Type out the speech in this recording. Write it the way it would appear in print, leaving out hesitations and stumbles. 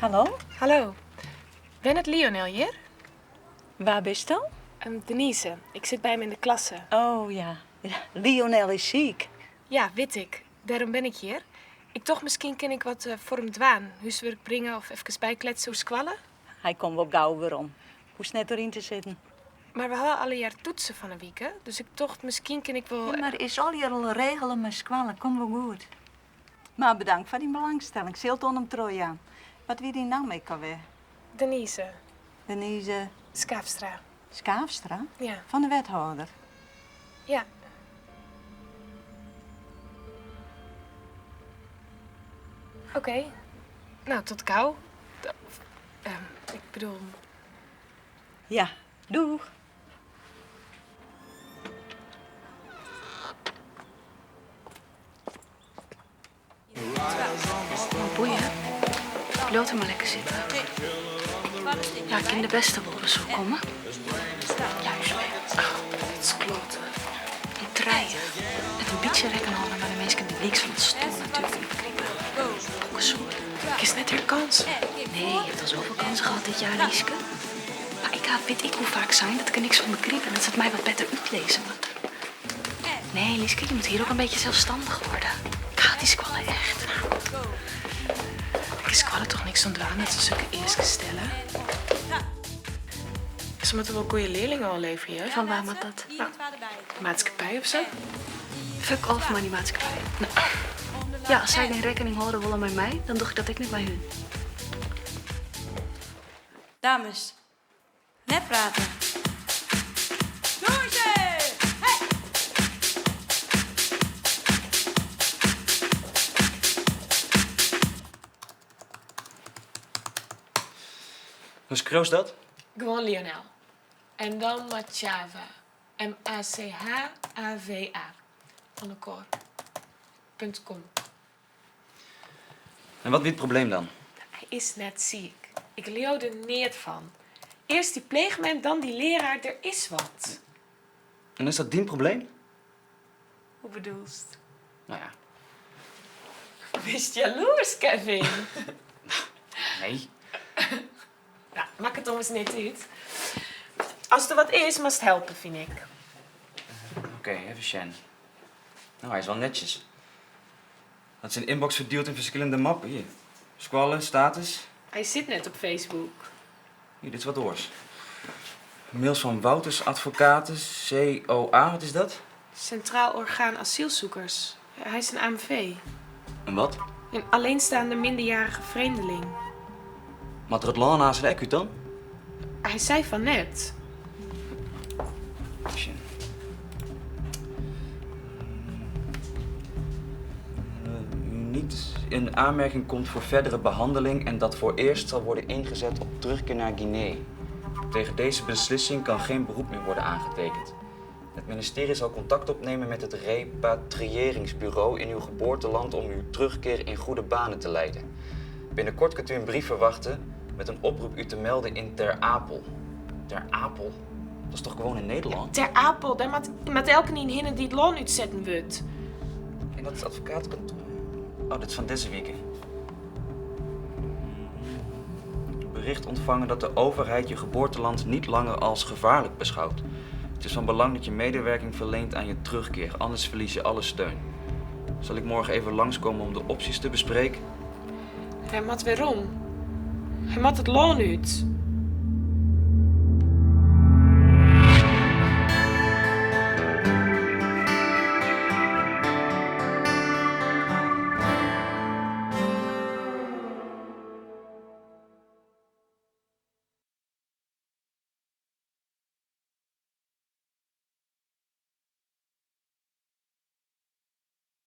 Hallo? Hallo. Ben het Lionel hier? Waar bist je? Denise. Ik zit bij hem in de klasse. Oh ja. Lionel is ziek. Ja, weet ik. Daarom ben ik hier. Ik toch misschien kan ik wat voor hem dwaan. Huiswerk brengen of even bijkletsen hoe squallen. Hij komt wel gauw weer om. Hoe net erin te zitten. Maar we hadden alle jaar toetsen van een week, hè? Dus ik dacht, misschien kan ik wel... Ja, maar is al je al regelen met squallen? Kom wel goed. Maar bedankt voor die belangstelling. Zult on hem trooi aan. Wat wie die naam ik alweer? Denise. Denise Skaafstra. Skaafstra? Ja. Van de wethouder. Ja. Oké. Nou, tot kou. Ik bedoel... Ja, doeg. Boeien. Laat hem maar lekker zitten. Ja, ik in de beste wilde zo komen. Juist mee. Het is kloten. Die treien. Met een beetje rekken halen naar de mensen die niks van het stoel natuurlijk niet begrijpen. Boekenzoen. Ik is net haar kans. Nee, je hebt al zoveel kansen gehad dit jaar, Lieske. Maar ik ga, weet ik hoe vaak zijn, dat ik er niks van begreep en dat ze het mij wat beter uitlezen. Nee, Lieske, je moet hier ook een beetje zelfstandig worden. Ik haat die squallen echt. Ik squallen toch niks ontdaan dat ze zulke eerst stellen. Ze moeten wel goede leerlingen al leveren, hè? Van waar moet dat? Nou, maatschappij of zo? Fuck off, maar die maatschappij. Nou, ja, als zij geen rekening houden willen met mij, dan doe ik dat ik niet bij hun. Dames, net praten. Doe ze! Hey! Hoe schreeuwt dat? Gewoon Lionel. En dan Machava. M-A-C-H-A-V-A. Van de koor. .com. En wat is het probleem dan? Hij is net ziek. Ik leeuw er niet van. Eerst die pleegman, dan die leraar. Er is wat. En is dat dien probleem? Hoe bedoelst? Nou ja, Wist jaloers, Kevin? nee. Nou, maak het om eens net uit. Als er wat is, moet het helpen, vind ik. Oké, even Shen. Nou, hij is wel netjes. Had zijn inbox verdeeld in verschillende mappen. Hier. Squallen, status. Hij zit net op Facebook. Hier, dit is wat doors. Mails van Wouters Advocaten, COA, wat is dat? Centraal Orgaan Asielzoekers. Hij is een AMV. En wat? Een alleenstaande minderjarige vreemdeling. Wat er het land naast de ecu dan? Hij zei van net. Shen. U niet in aanmerking komt voor verdere behandeling en dat voor eerst zal worden ingezet op terugkeer naar Guinea. Tegen deze beslissing kan geen beroep meer worden aangetekend. Het ministerie zal contact opnemen met het repatriëringsbureau in uw geboorteland om uw terugkeer in goede banen te leiden. Binnenkort kunt u een brief verwachten met een oproep u te melden in Ter Apel. Ter Apel? Dat is toch gewoon in Nederland? Ter Apel, daar moet elke niet hinnen die het loon uitzetten wordt. En dat is advocatenkantoor. Oh, dit is van deze week. Bericht ontvangen dat de overheid je geboorteland niet langer als gevaarlijk beschouwt. Het is van belang dat je medewerking verleent aan je terugkeer, anders verlies je alle steun. Zal ik morgen even langskomen om de opties te bespreken? Hij moet weer om. Hij moet het loon uit.